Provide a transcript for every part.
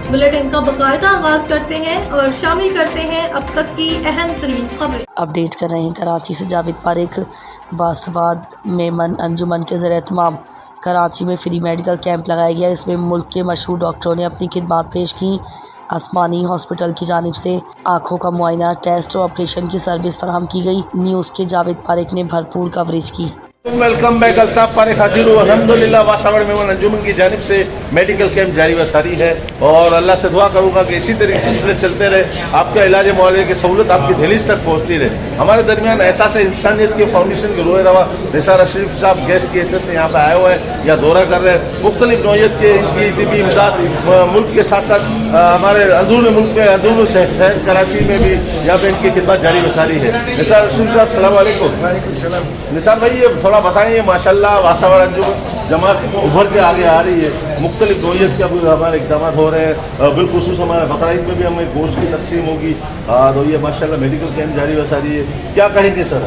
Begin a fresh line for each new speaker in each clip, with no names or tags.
Bulletin का बाकायदा आगाज करते हैं और शामिल करते हैं अब तक की अहम तरीन खबरें।
अपडेट कर रहे हैं कराची से जावेद पारेख। बासवाद मेमन अंजुमन के ज़रिए तमाम कराची में फ्री मेडिकल कैंप लगाया गया। इसमें मुल्क के मशहूर डॉक्टरों ने अपनी खिदमत पेश की। आसमानी हॉस्पिटल की जानिब से आँखों का मुआयना, टेस्ट और ऑपरेशन की सर्विस फराहम की गई। न्यूज़ के जावेद पारेख ने भरपूर कवरेज की।
Welcome back. अल्ताफ पारेख हाजिर हूँ। अल्हम्दुलिल्लाह वासावर मेमन अंजुमन की जानिब से मेडिकल कैंप जारी व सारी है और अल्लाह से दुआ करूँगा कि इसी तरीके से चलते रहे, आपका इलाज मुआवजे की सहूलत आपकी दहलीज तक पहुँचती रहे। हमारे दरमियान एहसास इंसानियत के फाउंडेशन के रोए रवा निसार अशरीफ साहब गेस्ट की हैसियत से यहाँ पर आए हुए हैं या दौरा कर रहे हैं। मुख्तलिफ नौयत के इनकी तिबी इमदाद मुल्क के साथ साथ हमारे अंदरून मुल्क में अंदरून शहर कराची में भी यहाँ पर इनकी खिदमत जारी व सारी है। निसार अशरीफ साहब सलाम वालेकुम। निसार भाई ये थोड़ा बताएंगे, माशाल्लाह वासावर अंजुमन जमात उभर के आगे आ रही है, मुख्तलिफ नौयत के अब हमारे इक़दाम हो रहे हैं, बिलखुसूस हमारे बकरीद में भी हमें गोश्त की तकसीम होगी और ये माशाल्लाह मेडिकल कैंप जारी व सारी है। क्या कहेंगे सर?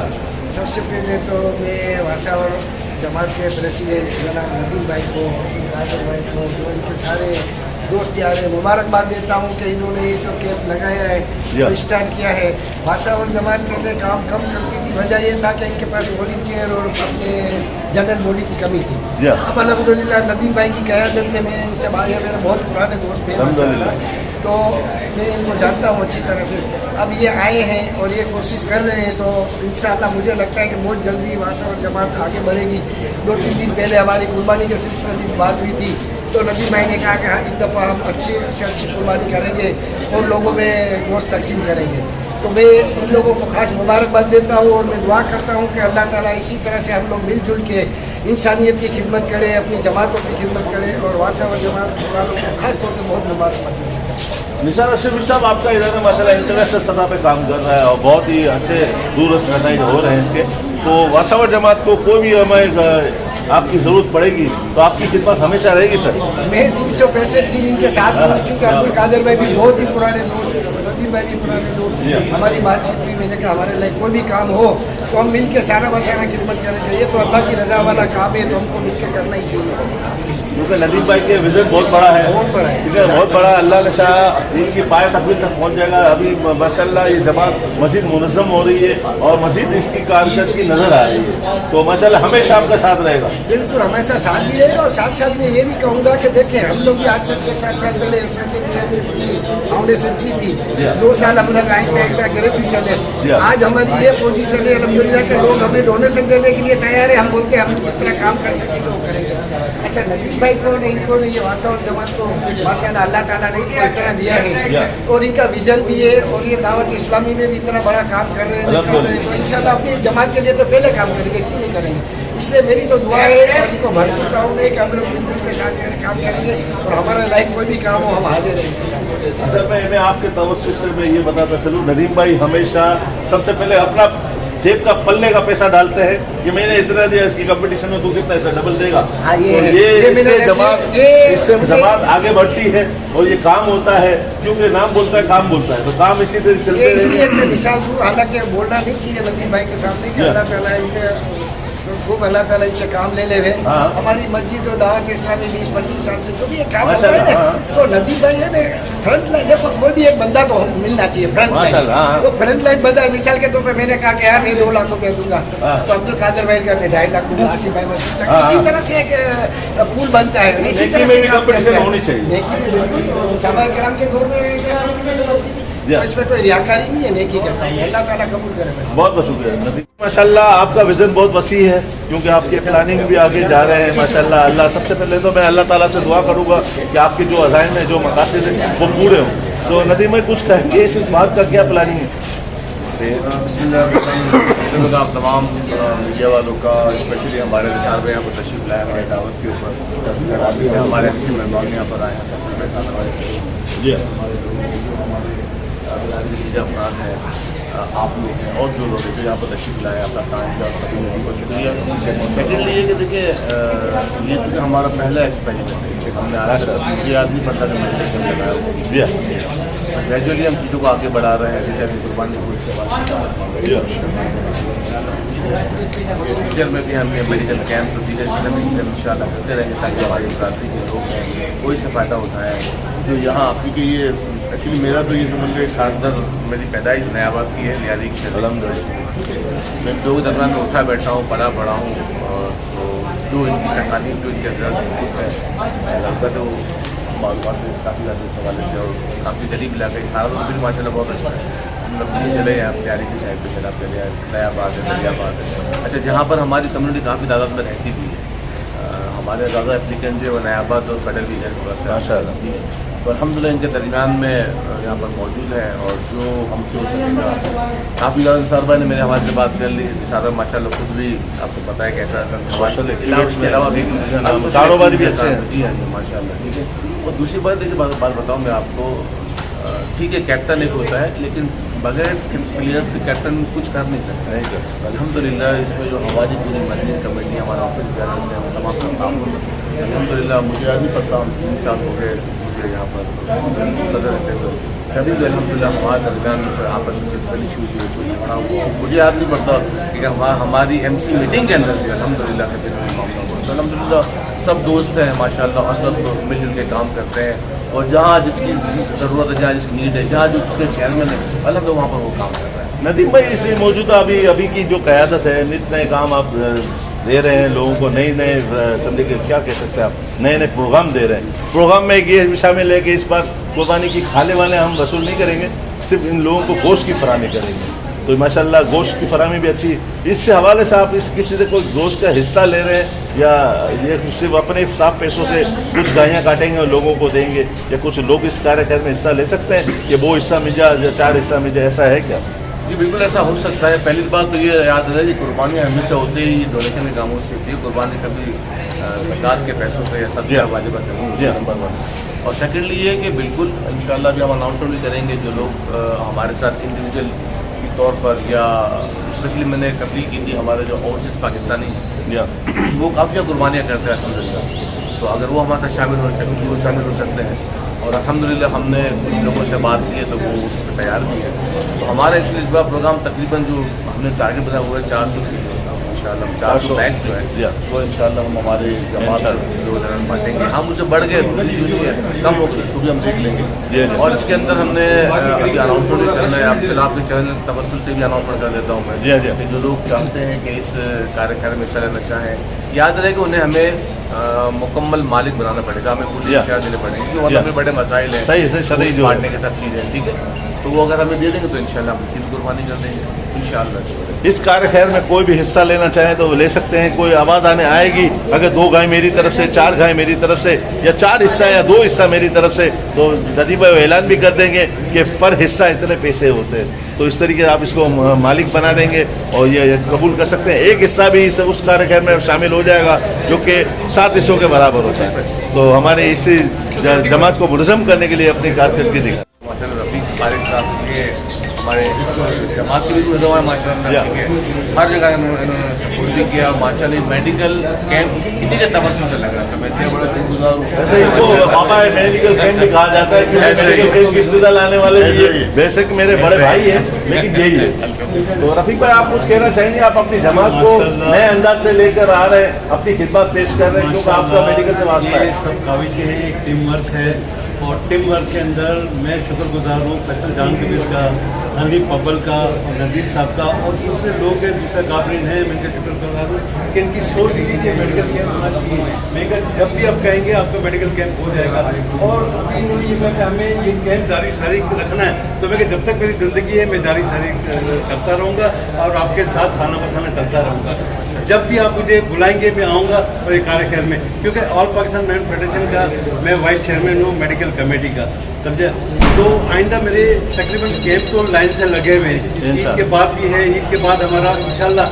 सबसे पहले तो मैं वासावर जमात के प्रेसिडेंट जनाब नदीम भाई को, कादर भाई को, जो इनके सारे दोस्त यार मुबारकबाद देता हूँ कि इन्होंने ये जो कैंप लगाया है तो स्टार्ट किया है। वासावर जमात पहले काम कम करती थी, वजह ये था कि इनके पास वॉलंटियर और अपने जनरल बॉडी की कमी थी। अब अल्हम्दुलिल्लाह नदीम भाई की क़यादत में मैं इनसे आगे, मेरे बहुत पुराने दोस्त थे तो मैं इनको जानता हूँ अच्छी तरह से। अब ये आए हैं और ये कोशिश कर रहे हैं तो इंशाअल्लाह मुझे लगता है कि बहुत जल्दी वासावर जमात आगे बढ़ेगी। 2-3 दिन पहले हमारी कुर्बानी के सिलसिले में बात हुई थी तो नदीम भाई ने कहा कि हाँ इस दफ़ा हम अच्छी से अच्छी कुर्बानी करेंगे और लोगों में गोश्त तकसीम करेंगे। तो मैं इन लोगों को खास मुबारकबाद देता हूँ और मैं दुआ करता हूँ कि अल्लाह ताला इसी तरह से हम लोग मिलजुल के इंसानियत की खिदमत करें, अपनी जमातों की खिदमत करें और वासावर जमात वालों को खास तौर पर बहुत मुबारकबाद देता हूँ।
निसार अशरीफ साहब आपका इधर माशाल्लाह इंटरनेशनल सतह पे काम कर रहा है और बहुत ही अच्छे दूरस्थ नतीजे हो रहे हैं इसके। तो वासावर जमात को कोई भी हमें आपकी ज़रूरत पड़ेगी तो आपकी खिदमत हमेशा रहेगी सर।
मैं 365 दिन इनके साथ हूँ क्योंकि अब्दुल कादर भाई भी बहुत ही पुराने दोस्त, नदीम भाई भी पुराने दोस्त। हमारी बातचीत हुई, मैंने कहा हमारे लिए कोई भी काम हो तो हम मिल के सारा बसारा खिदमत करेंगे। ये तो अल्लाह की रजा वाला काम है तो हमको मिल के करना ही चाहिए
क्योंकि नदीम भाई के विजन बहुत बड़ा है,
बहुत बड़ा है,
ठीक है, बहुत बड़ा। अल्लाह ने चाहा इनकी पाए तकमील तक पहुँच जाएगा। अभी माशाल्लाह ये जमात मज़ीद मुनज़्ज़म हो रही है और मज़ीद इसकी कारकर्दगी नज़र आ रही है तो माशाल्लाह हमेशा आपका साथ रहेगा।
बिल्कुल हमेशा साथ भी रहेगा और साथ साथ में ये भी कहूँगा कि देखें हम लोग भी आज से 6-7 साल पहले फाउंडेशन की थी, 2 साल हम लोग आहिस्ता आहिस्ता ग्रेजुएट चले। आज हमारी ये पोजीशन है अल्हम्दुलिल्लाह के लोग हमें डोनेशन देने के लिए तैयार है। हम बोलते हैं हम जितना काम कर सकेंगे वो करेंगे। अच्छा नदीम भाई को ने इनको ने ये वासावर जमात को माशाल्लाह अल्लाह ताला ने इनको इतना दिया है और इनका विजन भी है और ये दावत इस्लामी में भी इतना बड़ा काम कर रहे हैं तो इंशाल्लाह अपनी जमात के लिए तो पहले काम करेंगे, क्यों नहीं करेंगे। इसलिए मेरी तो दुआ है और इनको भरपूर ताउन है कि हम लोग मिलजुल के काम करेंगे और हमारे लाइफ कोई भी काम हो हम हाजिर रहेंगे।
सर मैं आपके तवज्जुह से मैं ये बताता चलूँ, नदीम भाई हमेशा सबसे पहले अपना जेब का पल्ले का पैसा डालते हैं कि मैंने इतना दिया, इसकी कंपटीशन में तू कितना ऐसा डबल देगा। इससे जमात आगे बढ़ती है और ये काम होता है क्योंकि नाम बोलता है काम बोलता है तो काम इसी तरह चलते हैं।
इसलिए मैं मिसाल दूँ, हालांकि बोलना नहीं चाहिए नदीम भाई के सामने कि अल्लाह ताला इनके खूब अल्लाह ताला इनसे काम ले ले। हमारी मस्जिद और दावत इस्लामी 20-25 साल से जो भी ये काम होता है ना तो नदीम भाई है ना फ्रंट लाइन। देखो कोई भी एक बंदा तो मिलना चाहिए फ्रंट लाइन, वो फ्रंट लाइन बंदा है। मिसाल के तौर पे मैंने कहा कि यार मैं 2 लाख रुपया दूंगा तो अब्दुल कादर भाई का मैं 2.5 लाख दूंगा, आसिफ भाई मस्जिद। इसी तरह से एक पुल बनता है, इसी तरह से
कंपटीशन होनी चाहिए।
नेकी भी बिल्कुल सहाबा किराम के दौर में होती थी तो इसमें कोई रियाकारी नहीं है, नेकी का काम है। अल्लाह ताला कबूल करे।
बहुत बहुत शुक्रिया माशाल्लाह, आपका विजन बहुत वसी है क्योंकि आपकी प्लानिंग भी आगे जा रहे हैं माशाल्लाह। अल्लाह सबसे पहले तो मैं अल्लाह ताला से दुआ करूँगा कि आपके जो अज़ाइम है जो मकासद हैं वो पूरे हों। तो नदीम में कुछ कहेंगे इस बात का क्या प्लानिंग है?
बिस्मिल्लाह, आप तमाम मीडिया वालों का स्पेशली हमारे निसार में यहाँ पर तशरीफ लाए हमारे दावत के ऊपर हमारे अच्छे मेहमान यहाँ पर आए हैं जी अफराद हैं, आप लोग हैं और जो लोग हैं यहाँ पर तशरीफ लाए अपना टाइम का उनको शुक्रिया। सेकेंडली ये कि देखिए ये चूँकि हमारा पहला एक्सपेरिमेंट है, हमने आया याद नहीं पड़ता कि मैंने लगाया ग्रेजुअली हम चीज़ों को आगे बढ़ा रहे हैं। जैसे अभी कुर्बानी हुई फ्यूचर में भी हम मेडिकल कैंप्स और दीगर चीज़ें इंशाल्लाह करते रहेंगे ताकि हमारी बरादरी के लोग हैं कोई से फ़ायदा उठाएँ। जो यहाँ, क्योंकि ये एक्चुअली मेरा तो ये समझ लो खानदार, मेरी पैदाइश नयाबाद की है, लियारी की। मैं इन लोगों के दरमियान में उठा बैठा हूँ, पला पड़ा हूँ, और तो जो इनकी तकालीफ, जो इनके है लगता है वो मालूमात काफ़ी ज़्यादा इस हवाले से, और काफ़ी गरीब इलाका है। खाना तो भी माशाल्लाह बहुत अच्छा है। हम लोग नहीं चले हैं, तैयारी की साइड पर चला चले हैं, नयाबाद है, नयाबाद है। अच्छा, जहाँ पर हमारी कम्युनिटी काफ़ी तादाद में रहती भी है, हमारे ज़्यादा एप्लीकेंट जो है नयाबाद और फेडरल भी है थोड़ा सा, माशाल्लाह। तो अल्हम्दुलिल्लाह इनके दरमियान में यहाँ पर मौजूद है, और जो हमसे हो सकेगा काफ़ी ज़्यादा। निसार भाई ने मेरे हमारे से बात कर ली। निसार भाई माशाल्लाह खुद भी आपको पता है कैसा इसके अलावा भी कारोबारी भी अच्छे हैं। जी हाँ जी, माशाल्लाह। ठीक है। और दूसरी बात देखिए, बात बताऊँ मैं आपको, ठीक है कैप्टन एक होता है, लेकिन बगैर प्लेयर्स के कैप्टन कुछ कर नहीं सकता है। अल्हम्दुलिल्लाह इसमें जो हमारी पूरी मदनी कमेटी, हमारा ऑफिस वगैरह से हम तमाम काम अल्हम्दुलिल्लाह, मुझे आज भी पता, 3 साल हो गए मुझे यहाँ पर सदर रहते हुए। कभी भी अल्हम्दुलिल्लाह हमारे दरमियान यहाँ पर मुझे पहली शुरू हुई, कोई झगड़ा हुआ, मुझे याद नहीं पड़ता कि हमारी MC मीटिंग के अंदर भी अल्हम्दुलिल्लाह के मामला हुआ। तो अल्हम्दुलिल्लाह सब दोस्त हैं माशाल्लाह, और सब मिलजुल के काम करते हैं, और जहाँ जिसकी ज़रूरत है, जहाँ जिसकी नीड है, जहाँ जो जिसके चेयरमैन है अल्हम्दुलिल्लाह वहाँ पर वो काम कर रहा है।
नदीम भाई, इसी मौजूदा अभी की जो क़यादत है, नित नए काम आप दे रहे हैं लोगों को, नए समझे कि क्या कह सकते हैं आप, नए प्रोग्राम दे रहे हैं। प्रोग्राम में एक ये शामिल है कि इस बार कुर्बानी की खाले वाले हम वसूल नहीं करेंगे, सिर्फ इन लोगों को गोश्त की फराहमी करेंगे। तो माशाल्लाह गोश्त की फराहमी भी अच्छी। इससे हवाले से आप किसी से कोई गोश्त का हिस्सा ले रहे हैं, या ये सिर्फ अपने साफ पैसों से कुछ गायें काटेंगे और लोगों को देंगे, या कुछ लोग इस कार्यक्रम में हिस्सा ले सकते हैं कि वो हिस्सा मिल जाए या 4 हिस्सा मिल जाए, ऐसा है क्या?
जी बिल्कुल ऐसा हो सकता है। पहली बात तो ये याद रहे कि कुर्बानी हमेशा होते ही डोनेशन के कामों से होती है। कुर्बानी कभी सरकार के पैसों से या सरकार वाजिबा से नहीं, नंबर 1। और सेकेंडली ये कि बिल्कुल इंशाल्लाह भी हम अनाउंसमेंट भी करेंगे, जो लोग हमारे साथ इंडिविजुअल के तौर पर, या स्पेशली मैंने एक अपील की थी, हमारे जो ओवरसीज़ पाकिस्तानी वो काफ़ी कुर्बानियाँ करते हैं अल्हम्दुलिल्लाह। तो अगर वो हमारे साथ शामिल हो सकते हैं, और अल्हम्दुलिल्लाह हमने कुछ लोगों से बात की है तो वो इस पर तैयार भी है। तो हमारा एक्चुअली इस बार प्रोग्राम तकरीबन जो हमने टारगेट बनाया हुआ है 400 इंशाल्लाह, 400 बैग्स जो है वो इंशाल्लाह हम हमारे जमात लोग बांटेंगे। हम उससे बढ़ गए तो इशू नहीं है, कम हो गए तो भी हम देख लेंगे। और इसके अंदर हमने अभी अनाउंसमेंट भी करना है। अब आपके चैनल तवस्सुल से भी अनाउंसमेंट कर देता हूँ मैं कि जो लोग चाहते हैं कि इस कार्यक्रम में हिस्सा लेना चाहें, याद रहे कि उन्हें हमें मुकम्मल मालिक बनाना पड़ेगा, हमें पूरी इख्तियार देने पड़ेंगे, क्योंकि वहाँ पे बड़े मसाइल हैं, सही बांटने के सब चीज़ें, ठीक है। तो वो अगर हमें दे देंगे तो इंशाल्लाह हम ईद कुर्बानी कर देंगे इंशाल्लाह।
इस कार्यक्रम में कोई भी हिस्सा लेना चाहे तो ले सकते हैं, कोई आवाज़ आने आएगी। अगर 2 गाय मेरी तरफ से, 4 गाय मेरी तरफ से, या 4 हिस्सा या 2 हिस्सा मेरी तरफ से, तो नदीम भाई ऐलान भी कर देंगे कि पर हिस्सा इतने पैसे होते हैं। तो इस तरीके आप इसको मालिक बना देंगे और ये कबूल कर सकते हैं। एक हिस्सा भी उस कार्यक्रम में शामिल हो जाएगा जो कि 7 हिस्सों के बराबर होता है। तो हमारे इसी जमात को मुनज़्ज़म करने के लिए अपनी कारकर्दगी दिखा
माशाल्लाह रफ़ीक फारिक साहब के हमारे जमात के भी मुझे माशाल्लाह हर जगह इन्होंने सपोर्ट भी किया माशाल्लाह। मेडिकल कैंप कितनी के तवज्जो से लग रहा था, मैं इतने बड़ा दिनगुजार हूँ।
ऐसे ही तो बाबा मेडिकल कैंप भी कहा जाता है कि मेडिकल कैंप की इब्तिदा लाने वाले बेशक मेरे बड़े भाई हैं, लेकिन यही है। तो रफ़ीक भाई आप कुछ कहना चाहेंगे? आप अपनी जमात को नए अंदाज से लेकर आ रहे हैं, अपनी खिदमत पेश कर रहे हैं, क्योंकि आपका मेडिकल से वास्ता है।
सब काविश है, एक टीम वर्क है, और टीम वर्क के अंदर मैं शुक्रगुजार हूँ फैसल जान कबीर का, हनीफ पब्बल का, नज़ीर साहब का, और दूसरे लोग हैं, दूसरे काबरीन हैं। मैं इनका शुक्रगुजार हूँ कि इनकी सोच थी कि मेडिकल कैंप होना चाहिए। मैं जब भी आप कहेंगे आपका मेडिकल कैंप हो जाएगा। और अभी इन्होंने ये कहा कि हमें ये कैंप जारी सारी रखना है। तो मैं जब तक मेरी ज़िंदगी है मैं जारी सारी करता रहूँगा और आपके साथ साना बसाना चलता रहूँगा। जब भी आप मुझे बुलाएंगे मैं आऊँगा और ये कार्यक्रम में, क्योंकि ऑल पाकिस्तान मैन फेडरेशन का मैं वाइस चेयरमैन हूँ मेडिकल कमेटी का, समझे। तो आइंदा मेरे तकरीबन कैंप तो लाइन से लगे हुए हैं। ईद के बाद भी है, ईद के बाद हमारा इंशाल्लाह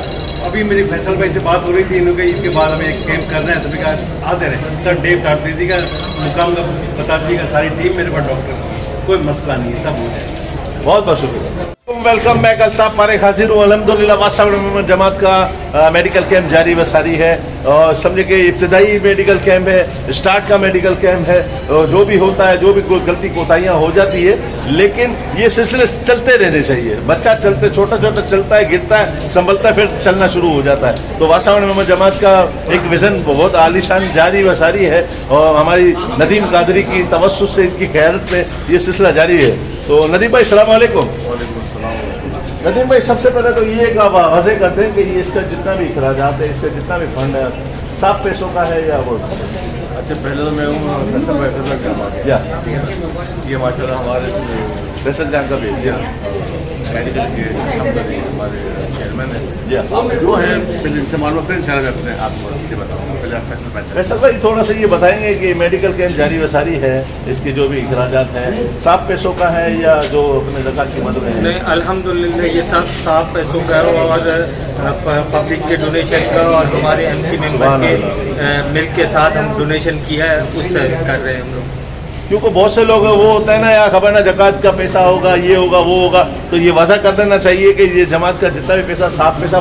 अभी मेरी फैसल भाई से बात हो रही थी, इन्होंने ईद के बाद हमें एक कैंप करना है। तो मैं कहा हाजिर है सर, डेट काट दीजिएगा, मुकाम का बता दीजिएगा, सारी टीम मेरे पास डॉक्टर, कोई मसला नहीं है, सब हो जाएगा।
बहुत बहुत शुक्रिया। Welcome back. अल्ताफ पारेख हाजिर हूँ। अल्हम्दुलिल्लाह वासावड़ जमात का मेडिकल कैंप जारी व सारी है और समझे कि इब्तदाई मेडिकल कैंप है, स्टार्ट का मेडिकल कैंप है। और जो भी होता है, जो भी कोई गलती कोताहियाँ हो जाती है, लेकिन ये सिलसिले चलते रहने चाहिए। बच्चा चलते छोटा छोटा चलता है, गिरता है, संभलता है, फिर चलना शुरू हो जाता है। तो वासावड़ जमात का एक विज़न बहुत आलीशान जारी व सारी है और हमारी नदीम कादरी की तवस्सुस से, इनकी क़यादत में ये सिलसिला जारी है। तो नदीम भाई अस्सलाम वालेकुम। नदीम भाई सबसे पहले तो ये एक वाज़ेह करते हैं कि ये इसका जितना भी अखराजात है, इसका जितना भी फंड है, साफ पैसों का है या वो?
अच्छा, पहले तो मैं हूँ फैसल भाई
या
ये माशाल्लाह हमारे
फैसल जान का भी
मेडिकल के हमारे चेयरमैन है
या
जो है, पहले इनसे मालूम फिर इंशाल्लाह मैं अपने आपको चीज़ें बताऊँगा। पहले आप फैसल भाई
फैसल भाई थोड़ा सा ये बताएंगे कि मेडिकल कैंप जारी व सारी है, इसके जो भी अखराजात हैं साफ पैसों का है या जो अपने ज़कात की मदद है?
नहीं, अल्हम्दुलिल्लाह ये सब साफ पैसों का और पब्लिक के डोनेशन का और हमारे MC मेंबर के मिल के साथ हम डोनेशन किया है, उससे कर रहे हैं हम लोग।
क्योंकि बहुत से लोग वो होता है ना, यार खबर ना ज़कात का पैसा होगा, ये होगा वो होगा, तो ये वजह कर देना चाहिए कि ये जमात का जितना भी पैसा साफ पैसा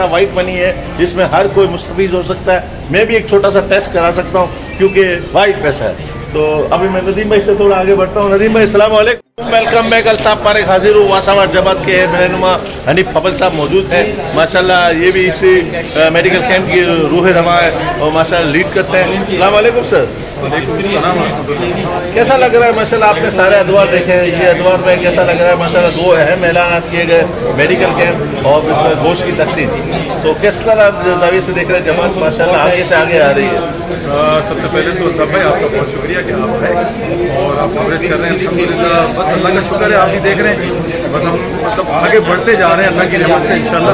वाइट मनी है, इसमें हर कोई मुस्तफीज़ हो सकता है। मैं भी एक छोटा सा टेस्ट करा सकता हूँ क्योंकि वाइट पैसा है। तो अभी मैं नदीम भाई से थोड़ा आगे बढ़ता हूँ। नदीम भाई अस्सलाम वालेकुम। Welcome back. अल्ताफ पारेख हाजिर हूँ। वासावड़ जमात के रहनुमा हनीफ फबल साहब मौजूद हैं। माशाल्लाह ये भी इसी मेडिकल कैंप की रूह रवा है और माशाल्लाह लीड करते हैं। अस्सलाम वालेकुम सर। कैसा लग रहा है माशाल्लाह? आपने सारे अदवार देखे हैं, ये अदवार में कैसा लग रहा है? माशाल्लाह 2 अहम ऐलान किए गए, मेडिकल कैंप और इसमें गोश्त की तकसीम। तो किस तरह जाविये से देख रहे हैं जमात माशाल्लाह आगे से आगे आ रही है?
सबसे पहले तो तब भाई आपका बहुत शुक्रिया कि आप हैं और आप कवरेज कर रहे हैं। अल्हम्दुलिल्लाह बस अल्लाह का शुक्र है, आप भी देख रहे हैं। बस हम मतलब आगे बढ़ते जा रहे हैं अल्लाह की रहमत से इंशाल्लाह,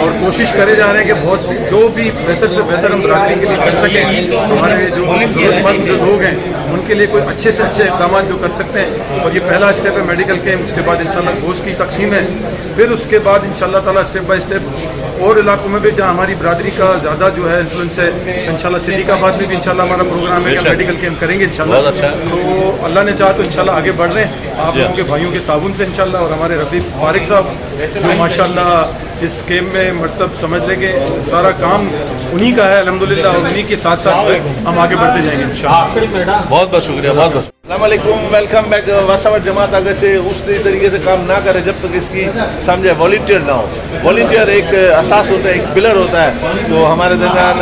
और कोशिश करे जा रहे हैं कि बहुत सी जो भी बेहतर से बेहतर हम बरादरी के लिए कर सकें। हमारे जो ज़रूरतमंद जो लोग हैं उनके लिए कोई अच्छे से अच्छे इक़दाम जो कर सकते हैं। और ये पहला स्टेप है मेडिकल कैंप, उसके बाद इंशाल्लाह गोश्त की तक़सीम है, फिर उसके बाद इंशाल्लाह ताला स्टेप बाय स्टेप और इलाकों में भी जहाँ हमारी बरादरी का ज़्यादा जो है इन्फ्लुएंस है, इंशाल्लाह सिद्दीकाबाद में भी इंशाल्लाह हमारा प्रोग्राम है कि मेडिकल कैंप करेंगे इंशाल्लाह। तो अल्लाह ने चाहा तो इंशाल्लाह आगे बढ़ रहे हैं आप लोगों के भाइयों के ताउन से इंशाल्लाह। और हमारे रफ़ीक पारेख साहब जो माशाल्लाह इस कैंप में मतलब समझ लें कि सारा काम उन्हीं का है अल्हम्दुलिल्लाह, और उन्हीं के साथ साथ हम आगे बढ़ते जाएंगे इंशाल्लाह।
बहुत बहुत शुक्रिया, बहुत बहुत। अस्सलाम वालेकुम, वेलकम बैक। वासावड़ जमात अगर से उस तरीके से काम ना करे जब तक इसकी समझे वॉलंटियर ना हो। वॉलंटियर एक असास होता है, एक पिलर होता है। तो हमारे दरमियान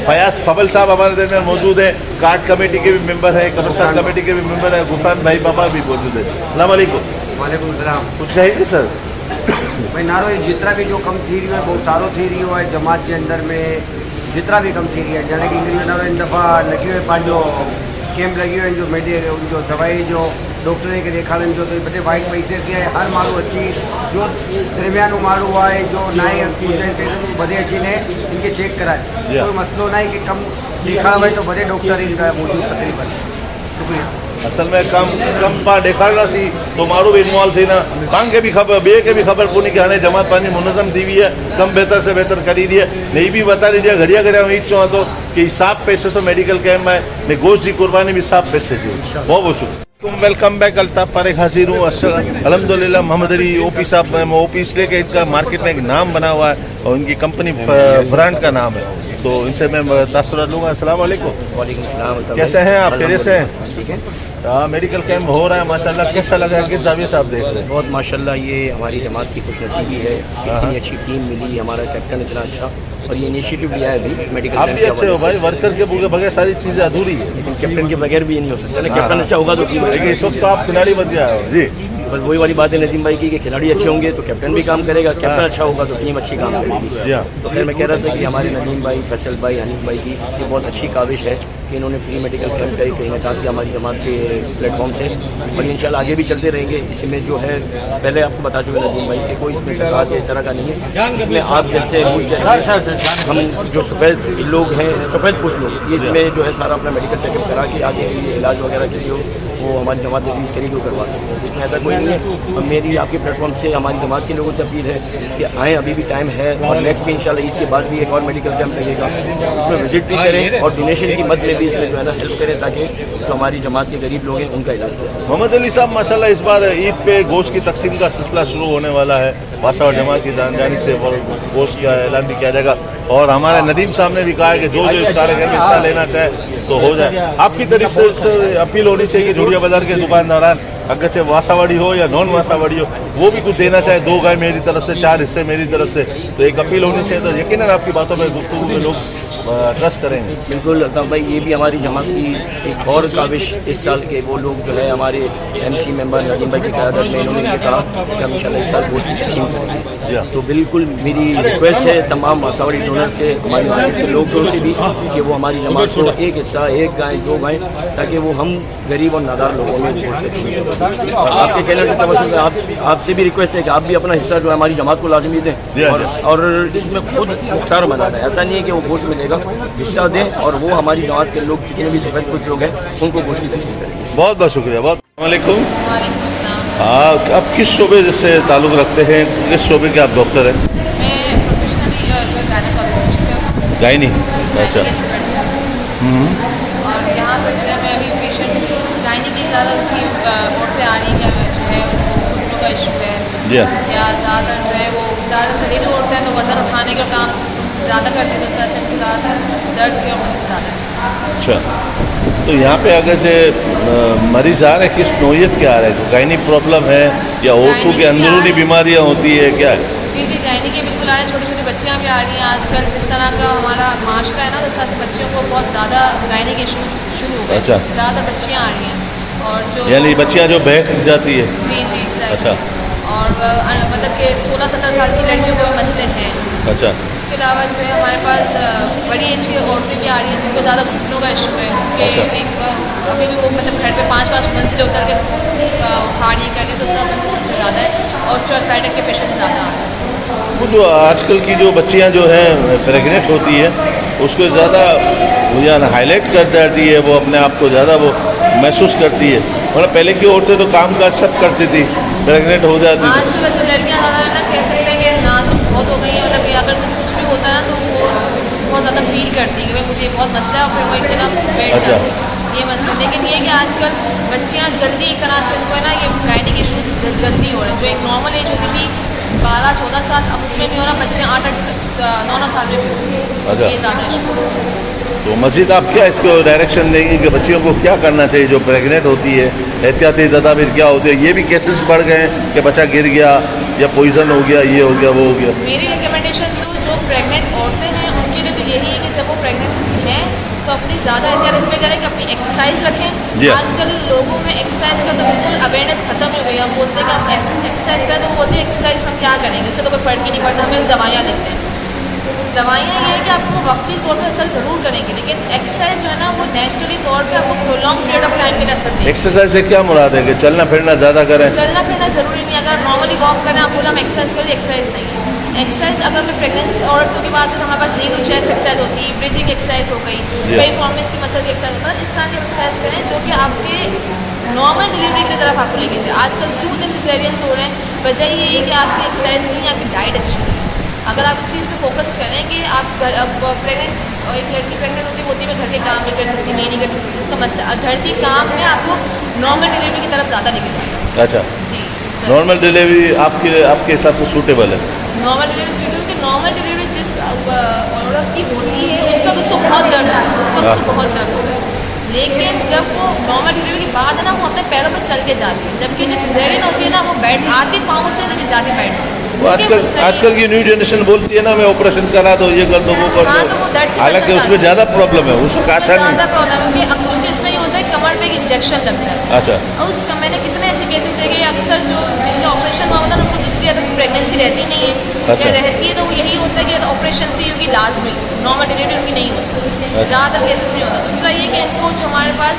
फयाज फबल साहब हमारे दरमियान मौजूद है, कार्ड कमेटी के भी मेंबर है, कब्रिस्तान कमेटी के भी मेंबर है, गुफरान भाई बाबा भी मौजूद है। अस्सलाम वालेकुम।
वालेकुम सलाम।
कुछ कहेंगे सर?
भाई नारो ये जितना भी जो कम थी रही है बहुत सारो थी रही है जमात के अंदर में, जितना भी कम थी रही है जाने की इन दफ़ा लगी हुए पाँचो कैंप लगी हुए जो मेडिकल जो दवाई जो डॉक्टर के देखाड़न जो तो बड़े वाइट पैसे के हर मारू अच्छी जो दरमियान मारू हुआ है जो नाई बड़े अच्छी ने इनके चेक कराए, कोई मसलो नहीं कि कम दिखा हुआ है तो बड़े डॉक्टर इनका मौजूद तकरीबन। शुक्रिया।
असल में कम पा ॾेखारणा सी तो माण्हू बि इन्वॉल्व थी न, तव्हांखे बि ख़बर, ॿिए खे बि ख़बर कोन्हे कि हाणे जमात पंहिंजी मुनज़म थी हुई है, कम बेहतर से बेहतर करी रही है। नहीं भी बता रही है घड़िया घड़िया में चवां थो कि साफ़ पैसे से मेडिकल कैंप है, ने गोश्त की कुर्बानी भी साफ़ पैसे जी। बहुत बहुत शुक्रिया। Welcome back. अल्ताफ पारेख हाजिर हूँ। अल्हम्दुलिल्लाह मोहम्मद अली OP साहब, OP इसलिए कि इनका मार्केट में एक नाम बना हुआ है और इनकी कंपनी ब्रांड का नाम है, तो इनसे मैं तासुरात लूँगा। अस्सलाम वालेकुम।
वालेकुम सलाम।
कैसे हैं आप? खैरियत से हैं?
ठीक है।
मेडिकल कैंप हो रहा है माशाल्लाह, कैसा लगा है? किस जाविये से आप देख रहे हैं?
बहुत माशाल्लाह, ये हमारी जमात की खुशनसीबी है, इतनी अच्छी टीम मिली, हमारा कैप्टन इतना अच्छा, और ये इनिशिएटिव लिया है अभी मेडिकल
आप भी अच्छे हो भाई, वर्कर के बगैर सारी चीज़ें अधूरी है,
लेकिन कैप्टन के बगैर भी ये नहीं हो सकता ना। कैप्टन अच्छा होगा तो टीम अच्छी।
इस वक्त तो आप खिलाड़ी बन गया हो जी।
बस वही वाली बात है नदीम भाई की कि खिलाड़ी अच्छे होंगे तो कैप्टन भी काम करेगा, कैप्टन अच्छा होगा तो टीम अच्छी काम करेगी। तो फिर मैं कह रहा था कि हमारे नदीम भाई, फैसल भाई, हनीफ भाई की ये बहुत अच्छी काविश है कि इन्होंने फ्री मेडिकल कैंप का कहीं ना कहा हमारी जमात के प्लेटफॉर्म से, और इंशाल्लाह आगे भी चलते रहेंगे। इसमें जो है पहले आपको बता चुके नदीम भाई कि कोई इसमें सरकार इस तरह का नहीं है, इसमें आप जैसे हम जो सफ़ेद लोग हैं, सफ़ेद पुश लोग, ये इसमें जो है सारा अपना मेडिकल चेकअप करा के आगे के लिए इलाज वगैरह के लिए वो हमारी जमात रिलीज़ करेगी वो करवा सकते हैं। इसमें ऐसा कोई नहीं है। और मेरी आपके प्लेटफॉर्म से हमारी जमात के लोगों से अपील है कि आएँ, अभी भी टाइम है। और नेक्स्ट भी इंशाल्लाह ईद के बाद भी एक और मेडिकल कैंप लगेगा, उसमें विजिट भी करें और डोनेशन की मद में भी इसमें जो है ना हेल्प करें, ताकि जो हमारी जमात के गरीब लोग हैं उनका इलाज करें।
मोहम्मद अली साहब माशाल्लाह इस बार ईद पे गोश्त की तकसीम का सिलसिला शुरू होने वाला है। वासावर जमात की जानिब से गोश्त का ऐलान भी किया जाएगा और हमारे नदीम साहब ने भी कहा है कि जो इस कार्यक्रम में हिस्सा लेना चाहे तो हो जाए। आपकी तरफ से अपील होनी चाहिए कि झुड़िया बाजार के दुकानदारान अगर से वासावाड़ी हो या नॉन वासावाड़ी हो वो भी कुछ देना चाहे, 2 गाय मेरी तरफ से, 4 हिस्से मेरी तरफ से, तो एक अपील होनी चाहिए। तो यकीनन आपकी बातों पर गुफ्तगू में लोग ट्रस्ट करेंगे।
बिल्कुल अल्ताफ़ भाई, ये भी हमारी जमात की एक और काविश इस साल के वो लोग जो है हमारे MC मेंबर नदीम भाई की क़यादत में इन्होंने ये कहा कि हम इंशाल्लाह इस साल गोश्त की तकसीम करेंगे। तो बिल्कुल मेरी रिक्वेस्ट है तमाम वासावाड़ी डोनर से, हमारी जमात के लोगों से भी कि वो हमारी जमात को एक हिस्सा, 1 गाय 2 गाय, ताकि वो हम गरीब और नादार लोगों में गोश्त तकसीम करें। और आपके चैनल से तवज्जो आपसे भी रिक्वेस्ट है कि आप भी अपना हिस्सा जो है हमारी जमात को लाजमी दें और इसमें खुद मुख्तार बना रहे। ऐसा नहीं है कि वो गोश्त मिलेगा, हिस्सा दें और वो हमारी जमात के लोग जितने भी सफ़ेद कुछ लोग हैं उनको गोश्त की तकसीम करेंगे।
बहुत बहुत शुक्रिया। बहुत वालेकुम। आप किस शोबे से ताल्लुक़ रखते हैं, किस शोबे के आप डॉक्टर हैं? गायनी। अच्छा।
और यहाँ पर जो है मैं अभी पेशेंट गायनी की ज़्यादा औरतें आ रही हैं जो है उनको घुटनों का इशू है या ज़्यादातर जो है वो ज़्यादा घरेलू औरतें हैं तो वज़न उठाने का काम ज़्यादा करती है, तो उसका से ज़्यादातर दर्द की और ज़्यादा है।
अच्छा, तो यहाँ पे अगर से मरीज़ आ रहे हैं, किस नौयत के आ रहे हैं? गायनी प्रॉब्लम है या औरतों की अंदरूनी बीमारियाँ होती है, क्या है?
जी गायनी के बिल्कुल आ रहे हैं, छोटी छोटी बच्चियाँ भी आ रही हैं। आजकल जिस तरह का हमारा माशरा है ना, उस तरह से बच्चियों को बहुत ज़्यादा गायनी के इशूज़ शुरू हो गए।
अच्छा।
ज़्यादा बच्चियाँ आ रही हैं और जो
यानी बच्चियाँ जो बहक जाती है।
जी
अच्छा।
और मतलब कि 16-17 साल की लड़कियों को भी मसले हैं।
अच्छा।
इसके अलावा जो है हमारे पास बड़ी एज की औरतें भी आ रही हैं जिनको ज़्यादा घुटनों का इशू है कि एक अभी भी वो मतलब घर पे 5-5 मंजिलें उतर के उठाड़ी करके, तो उसका मसला ज़्यादा है। ऑस्टियोआर्थराइटिस के पेशेंट ज़्यादा आ रहे हैं।
वो जो आजकल की जो बच्चियां जो हैं प्रेगनेंट होती है उसको ज़्यादा या हाईलाइट कर देती है, वो अपने आप को ज़्यादा वो महसूस करती है। मतलब पहले की औरतें तो काम काज सब करती थी, प्रेगनेंट हो जाती थी।
आज तो वैसे लड़कियाँ ज़्यादा ना कह सकते हैं कि नाजुक बहुत हो गई है, मतलब कि अगर कुछ भी होता है तो वो बहुत ज़्यादा फील करती है कि भाई मुझे बहुत मसला है और फिर वो एक जगह बैठ जाती है, ये मसला। लेकिन ये कि आजकल बच्चियाँ जल्दी एक तरह से उनको है ना ये गायनी के इशूज़ जल्दी हो रहे हैं। जो एक नॉर्मल एज होती थी 12-14 साल, अब उसमें नहीं हो रहा, बच्चियाँ 8-9 साल में भी हो रही है, ये ज़्यादा इशू।
तो मस्जिद आप क्या इसको डायरेक्शन देंगे कि बच्चियों को क्या करना चाहिए जो प्रेग्नेंट होती है, एहतियाती तदाबीर क्या होती है? ये भी केसेस बढ़ गए हैं कि बच्चा गिर गया या पॉइजन हो गया, ये हो गया, वो हो गया।
मेरी रिकमेंडेशन तो जो प्रेग्नेंट औरतें हैं उनके लिए तो यही है कि जब वो प्रेग्नेंट हैं तो अपनी ज़्यादा एहतियात इसमें करें कि अपनी एक्सरसाइज रखें। आजकल लोगों में एक्सरसाइज का तो बिल्कुल अवेयरनेस खत्म हो गई। हम बोलते हैं कि हम एक्सरसाइज करें तो वो बोलते हैं एक्सरसाइज हम क्या करेंगे, उससे तो कोई फ़र्क ही नहीं पड़ता, हमें दवाइयाँ देते हैं। दवाइयाँ ये है कि आपको वक्ती तौर पर असर ज़रूर करेंगे, लेकिन एक्सरसाइज जो है ना वो नेचुरली तौर पे आपको प्रोलॉन्ग पीरियड ऑफ टाइम के लिए असर देगी।
एक्सरसाइज से क्या मुराद है कि चलना फिरना ज़्यादा करें?
चलना फिरना ज़रूरी नहीं। अगर नॉर्मली वॉक करें आप बोला हम एक्सरसाइज करें, एक्सरसाइज नहीं है। एक्सरसाइज अगर मैं प्रेगनेंसी औरतों की बात करूँ, हमारे पास नी टू चेस्ट एक्सरसाइज होती है, ब्रिजिंग एक्सरसाइज हो गई, पेरिफॉर्मिस की मसल की एक्सरसाइज होता है। इस तरह की एक्सरसाइज करें जो कि आपके नॉर्मल डिलीवरी की तरफ आपको लेके जाए। आजकल क्यों इतने सिजेरियंस हो रहे हैं, वजह ये है कि आपकी एक्सरसाइज नहीं, आपकी डाइट अच्छी नहीं है। अगर आप इस चीज़ पे फोकस करें कि आप प्रेगनेंट और एक लड़की प्रेगनेंट होती है मैं घर के काम नहीं कर सकती, मैं नहीं कर सकती, उसका मसला घर के काम में आपको नॉर्मल डिलीवरी की तरफ ज़्यादा लेके जाएगा।
अच्छा
जी,
नॉर्मल डिलीवरी आपके हिसाब से सूटेबल है?
नॉर्मल डिलीवरी सूटेबल कि नॉर्मल डिलीवरी जिस औरत की होती है उस वक्त उसको बहुत दर्द है, उस वक्त उसको बहुत दर्द होता है। लेकिन जब वो नॉर्मल डिलीवरी के बाद है ना वो अपने पैरों पर चल के जाती है, जबकि जो सिजेरियन होती है ना वो बैठ आती पाँव से लेके जाके बैठती है।
आजकल की न्यू जनरेशन बोलती है ना मैं ऑपरेशन करा दो, ये कर दो, वो कर दो, हालांकि उसमें ज़्यादा प्रॉब्लम है, उसमें आसान नहीं।
ज़्यादा प्रॉब्लम है अक्सर इसमें ये होता है कमर पे एक इंजेक्शन लगता है।
अच्छा।
और उसका मैंने कितने ऐसे केसेस देखे, अक्सर जो जिनका ऑपरेशन हुआ होता है उनको दूसरी अगर प्रेगनेंसी रहती नहीं है,
अच्छा।
या रहती है तो वो यही होता है कि ऑपरेशन से होगी लाजमी, नॉर्मल डिलीवरी उनकी नहीं हो सकती, ज़्यादातर केसेस में होता है। दूसरा ये कि इनको जो हमारे पास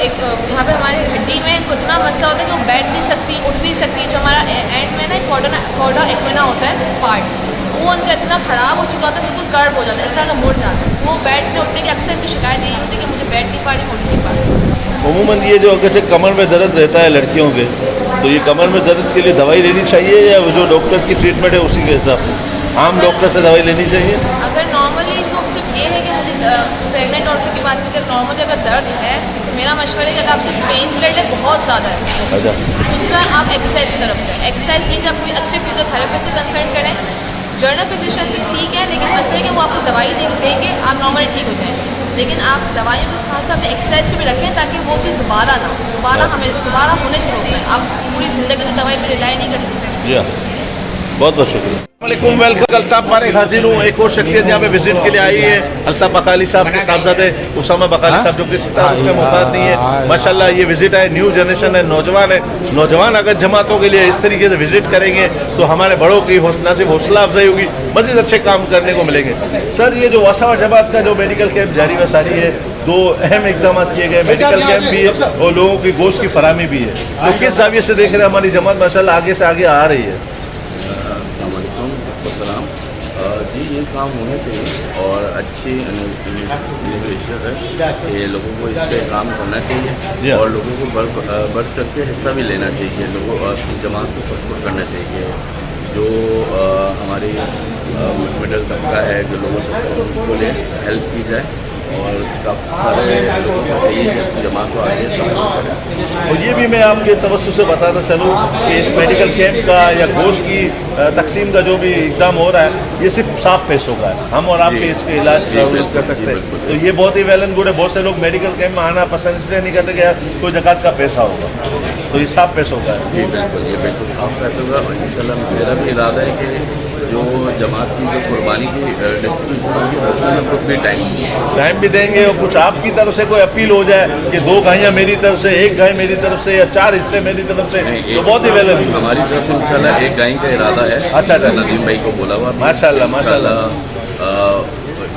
एक यहाँ पे हमारी हड्डी में इतना मसला होता है कि वो बैठ नहीं सकती, उठ नहीं सकती। जो हमारा एंड में ना कॉर्डा एक्वेना होता है पार्ट, वो उनका इतना ख़राब हो चुका था, बिल्कुल कर्व हो जाता है, इस तरह का मुड़ जाता है। वो बैठने उठने की अक्सर इनकी शिकायत यही होती है कि मुझे बैठ नहीं पा रही, उठ नहीं पा रही।
उमूमन ये जो अगर कमर में दर्द रहता है लड़कियों के, तो ये कमर में दर्द के लिए दवाई लेनी चाहिए या वो जो डॉक्टर की ट्रीटमेंट है उसी के हिसाब से आम डॉक्टर से दवाई लेनी चाहिए?
अगर नॉर्मली तो सिर्फ ये है कि मुझे प्रेग्नेंट औरतों की बात करें, नॉर्मली अगर दर्द है तो मेरा मशवरा है कि अगर आप सिर्फ पेन किलर लें बहुत ज़्यादा है,
अच्छा,
दूसरा आप एक्सरसाइज की तरफ जाएँ। एक्सरसाइज मीन्स आप कोई अच्छे फिजियोथेरेपिस्ट से कंसल्ट करें। जर्नल फिजिशियन तो ठीक है, लेकिन मसला है कि वो आपको दवाई देंगे, आप नॉर्मली ठीक हो जाएँ, लेकिन आप दवाइयों के साथ साथ एक्सरसाइज को भी रखें ताकि वो चीज़ दोबारा ना हो, दोबारा होने से रोकना है। आप पूरी ज़िंदगी तो दवाई पर रिलाई नहीं कर सकते।
जी हाँ, बहुत बहुत शुक्रिया। वालेकुम, वेलकम। अल्ताफ पारेख हाजिर हूँ। एक और शख्सियत यहाँ पे विजिट के लिए आई है, अल्ताफ बकाली साहब के साहबजादे उसामा बकाली साहब, जो कि सितार उसका मोहताज नहीं है। माशाल्लाह ये विजिट है, न्यू जनरेशन है, नौजवान है। नौजवान अगर जमातों के लिए इस तरीके से विजिट करेंगे तो हमारे बड़ों की न सिर्फ हौसला अफजाई होगी, मज़ीद अच्छे काम करने को मिलेंगे। सर, ये जो वसावा जमात का जो मेडिकल कैंप जारी व सारी है, 2 अहम इकदाम किए गए, मेडिकल कैंप भी है और लोगों की गोश्त की फराहमी भी है, तो किस जाविये से देख रहे हैं हमारी जमात माशाल्लाह आगे से आगे आ रही है?
जी, ये काम होना चाहिए और अच्छी इनिशिएटिव है कि लोगों को इस पर काम करना चाहिए और लोगों को बढ़ चढ़ के हिस्सा भी लेना चाहिए। लोगों जमात को सपोर्ट करना चाहिए। जो हमारी मिडिल तबका है, जो लोगों को हेल्प की जाए और काफ़ी सारे लोगों को चाहिए कि जमात को आगे सपोर्ट करें।
और ये भी मैं आपके तवज्जो से बताता चलूँ कि इस मेडिकल कैंप का या गोश्त की तकसीम का जो भी इक़दाम हो रहा है, ये सिर्फ साफ पैसों का है। हम और आप भी इसके इलाज सहूलत कर सकते हैं, तो ये बहुत ही वेल एंड गुड है। बहुत से लोग मेडिकल कैंप में आना पसंद इसलिए नहीं करते कि कोई ज़कात का पैसा होगा, तो ये साफ पैसों का है।
जी बिल्कुल, ये बिल्कुल साफ पैसों का। और इंशाल्लाह मेरा भी इरादा है कि जो जमात की जो कुर्बानी की डिस्ट्रीब्यूशन होगी उसमें हम खुद भी टाइम
भी देंगे और कुछ आपकी तरफ से कोई अपील हो जाए कि 2 गायें मेरी तरफ से, 1 गाय मेरी तरफ से या 4 हिस्से मेरी तरफ से, तो बहुत ही वेल है।
हमारी तरफ से इंशाल्लाह 1 गाय का इरादा है।
अच्छा,
नदीम भाई को बोला हुआ,
माशाल्लाह माशाल्लाह,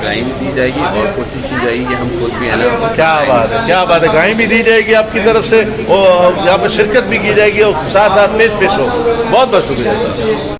गाय भी दी जाएगी और कोशिश की जाएगी कि हम खुद भी है ना।
क्या बात है, क्या बात है। गाय भी दी जाएगी आपकी तरफ से और यहाँ पर शिरकत भी की जाएगी और साथ साथ पेश हो। बहुत बहुत शुक्रिया सर।